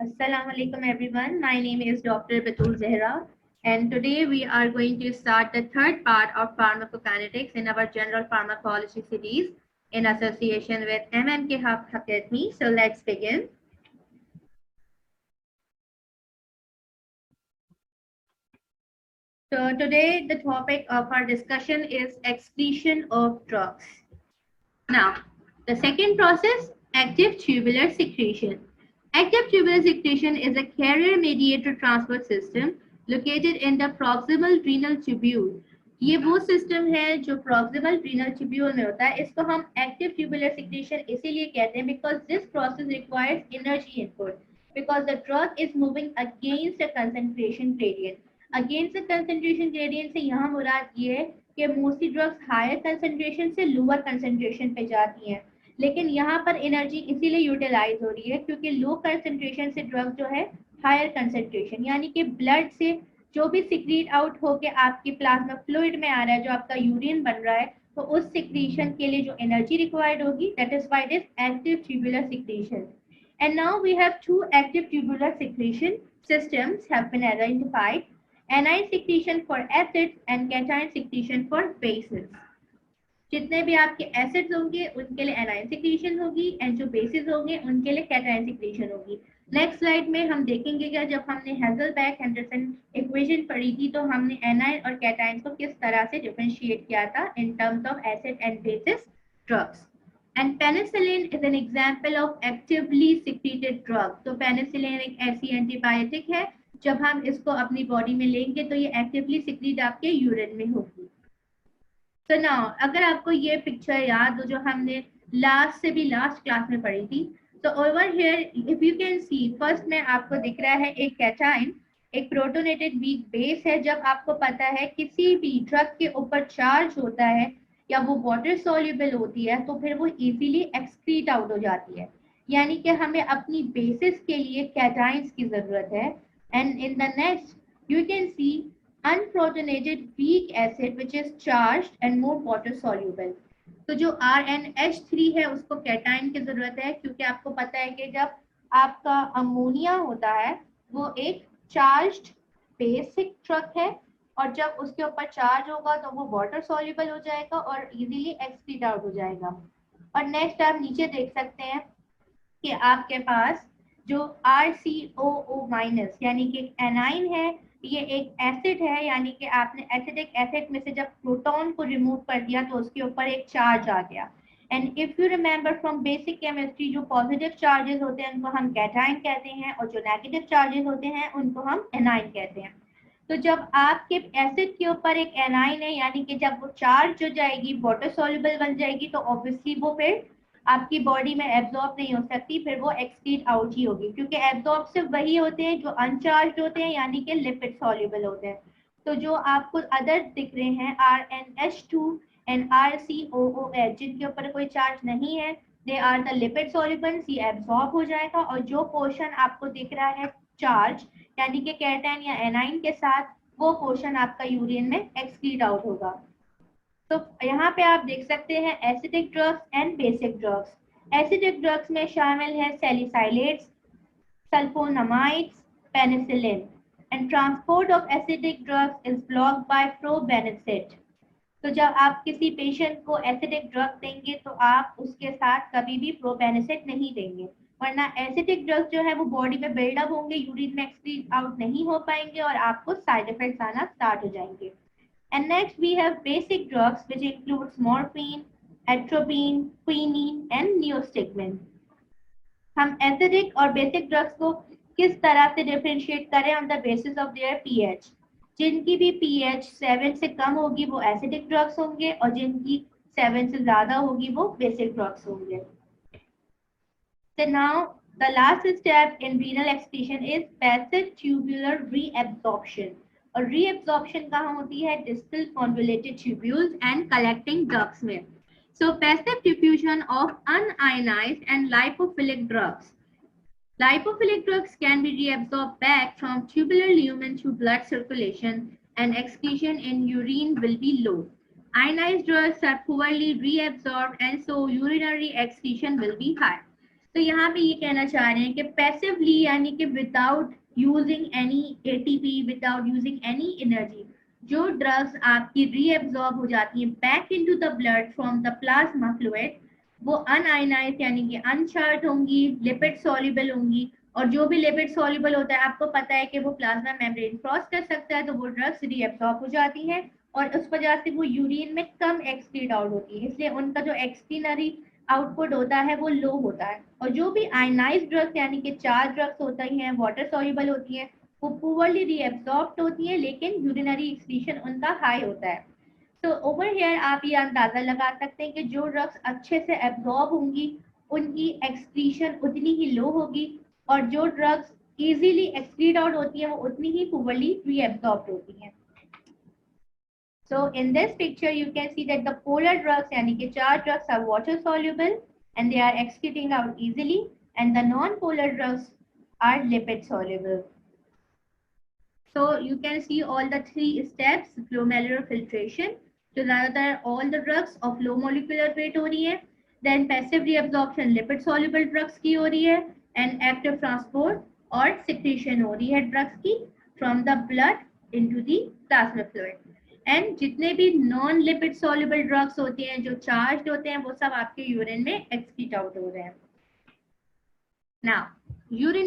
Assalamu alaikum everyone. My name is Dr. Batul Zehra and today we are going to start the third part of pharmacokinetics in our general pharmacology series in association with MMK Hub Academy. So let's begin. So today the topic of our discussion is excretion of drugs. Now, the second process, active tubular secretion. Active tubular secretion is a carrier-mediated transport system located in the proximal renal tubule. ये वो system है जो proximal renal tubule में होता है. इसको हम active tubular secretion इसीलिए कहते हैं because this process requires energy input because the drug is moving against the concentration gradient. Against the concentration gradient से यहाँ मुराद ये है कि मोस्टली ड्रग्स हायर कंसंट्रेशन से लोअर कंसंट्रेशन पे जाती हैं, लेकिन यहाँ पर एनर्जी इसीलिए यूटिलाइज हो रही है क्योंकि लो कंसंट्रेशन से ड्रग जो है हायर कंसंट्रेशन यानी कि ब्लड से जो भी सिक्रीट आउट होके आपकी प्लाज्मा फ्लूइड में आ रहा है, जो आपका यूरिन बन रहा है, तो उस सिक्रीशन के लिए जो एनर्जी रिक्वायर्ड होगी that is why it is active tubular secretion. And now we have two active tubular secretion systems have been identified. Anion secretion for acids and cation secretion for bases. जितने भी आपके acids होंगे उनके लिए anion secretion होगी and जो basis होंगे उनके लिए कैटायन सिक्रीशन होगी. नेक्स्ट स्लाइड में हम देखेंगे कि जब हमने हेज़लबैक हेंडरसन इक्वेशन पढ़ी थी तो हमने एनायन और कैटायन को किस तरह से डिफरेंशिएट किया था in terms of acid and bases drugs. And penicillin is an example of actively secreted drug. तो penicillin एक ऐसी एंटीबायोटिक है जब हम इसको अपनी बॉडी में लेंगे तो ये एक्टिवली सिक्रीट आपके यूरिन में होगी. तो नाउ अगर आपको ये पिक्चर याद हो जो हमने लास्ट क्लास में पढ़ी थी, तो over here if you can see first में आपको दिख रहा है एक कैटायन, एक प्रोटोनेटेड वीक बेस है. जब आपको पता है किसी भी ड्रग के ऊपर चार्ज होता है या वो वाटर सॉल्युबल होती है तो फिर वो इजीली एक्सक्रीट आउट हो जाती है, यानी कि हमें अपनी बेसिस के लिए कैटायंस की जरूरत है. And in the next you can see unprotonated weak acid which is charged and more water soluble. तो जो RNH3 है उसको कैटायन की जरूरत है क्योंकि आपको पता है कि जब आपका अमोनिया होता है वो एक चार्ज्ड बेसिक ड्रग है और जब उसके ऊपर चार्ज होगा तो वो वाटर सॉल्युबल हो जाएगा और इजीली एक्सक्रीट आउट हो जाएगा. और नेक्स्ट आप नीचे देख सकते हैं कि आपके पास जो RCOO- यानी कि एनाइन है, ये एक एसिड है, यानी कि आपने एसिडिक एसिड में से जब प्रोटॉन को रिमूव कर दिया तो उसके ऊपर एक चार्ज आ गया. And if you remember from basic chemistry जो पॉजिटिव चार्जेस होते हैं उनको हम कैटायन कहते हैं और जो नेगेटिव चार्जेस होते हैं उनको हम एनाइन कहते हैं. तो जब आपके एसिड के ऊपर एक एनाइन है यानी कि जब वो चार्ज हो जाएगी वाटर सॉल्युबल बन जाएगी तो ऑब्वियसली वो फिर आपकी बॉडी में एब्जॉर्ब नहीं हो सकती, फिर वो एक्सक्रीट आउट ही होगी क्योंकि एब्जॉर्ब सिर्फ वही होते हैं जो अनचार्ज होते हैं यानी कि लिपिड सॉल्युबल होते हैं. तो जो आपको अदर दिख रहे हैं RNH2 एंड RCOOH जिनके ऊपर कोई चार्ज नहीं है, दे आर द लिपिड सॉल्युबल्स, ये एब्जॉर्ब हो जाएगा. और जो पोर्शन आपको दिख रहा है चार्ज यानी कि कैटायन या एनाइन के साथ, वो पोर्शन आपका यूरिन में एक्सक्रीट आउट होगा. तो यहाँ पे आप देख सकते हैं acidic drugs and basic drugs. Acidic drugs में शामिल है salicylates, sulfonamides, penicillin. And transport of acidic drugs is blocked by probenecid. तो जब आप किसी पेशेंट को एसिडिक ड्रग देंगे तो आप उसके साथ कभी भी प्रोबेनिसिड नहीं देंगे, वरना एसिडिक ड्रग्स जो है वो बॉडी में बिल्डअप होंगे, यूरिन में एक्सक्रीट आउट नहीं हो पाएंगे और आपको साइड इफेक्ट्स आना स्टार्ट हो जाएंगे. And next we have basic drugs which includes morphine, atropine, quinine and neostigmine. हम एसिडिक और बेसिक ड्रग्स को किस तरह से डिफरेंशिएट करें on the basis of their pH. जिनकी भी पीएच 7 से कम होगी वो एसिडिक ड्रग्स होंगे और जिनकी 7 से ज्यादा होगी वो बेसिक ड्रग्स होंगे. So now the last step in renal excretion is passive tubular reabsorption. और रीएब्जॉर्प्शन कहाँ होती है? Distal convoluted tubules and collecting ducts में. So passive diffusion of unionised and lipophilic drugs. Lipophilic drugs can be reabsorbed back from tubular lumen to blood circulation and excretion in urine will be low. Ionized drugs are poorly reabsorbed and so urinary excretion will be high. तो यहाँ पे ये कहना चाह रहे हैं कि passively यानी कि without using any ATP, without using any energy, जो ड्रग्स आपकी रीएब्जॉर्ब हो जाती हैं back into the blood from the plasma fluid, वो अनआयनाइज्ड यानी कि अनचार्ज होंगी, लिपिड सॉल्युबल होंगी, और जो भी लिपिड सॉल्युबल होता है आपको पता है कि वो प्लाज्मा मेम्ब्रेन क्रॉस कर सकता है, तो वो ड्रग्स रीएब्जॉर्ब हो जाती हैं और उस वजह से वो यूरिन में कम एक्सक्रीट आउट होती है, इसलिए उनका जो एक्सक्रीनरी आउटपुट होता है वो लो होता है। और जो भी आयनाइज्ड ड्रग्स यानी कि चार ड्रग्स होती हैं, वाटर सॉल्युबल होती हैं, वो पुअरली रीएब्सॉर्ब्ड होती हैं, लेकिन यूरिनरी एक्सक्रीशन उनका हाई होता है। तो ओवर हियर आप ये अंदाजा लगा सकते हैं कि जो ड्रग्स अच्छे से एब्जॉर्ब होंगी उनकी एक्सक्रीशन उतनी ही लो होगी, और जो ड्रग्स इजीली एक्सक्रीट आउट होती हैं वो उतनी ही पुअरली रीएब्सॉर्ब्ड होती हैं। So in this picture, you can see that the polar drugs, यानी कि चार drugs are water soluble and they are excreting out easily, and the non-polar drugs are lipid soluble. So you can see all the three steps: glomerular filtration, तो ज़्यादातर all the drugs of low molecular weight हो रही है, then passive reabsorption lipid soluble drugs की हो रही है, and active transport और secretion हो रही है drugs की from the blood into the plasma fluid. And जितने भी नॉन लिपिड सॉल्युबल ड्रग्स होते हैं जो चार्ज होते हैं वो सब आपके यूरिन में एक्सक्रीट आउट हो रहे हैं। Now urine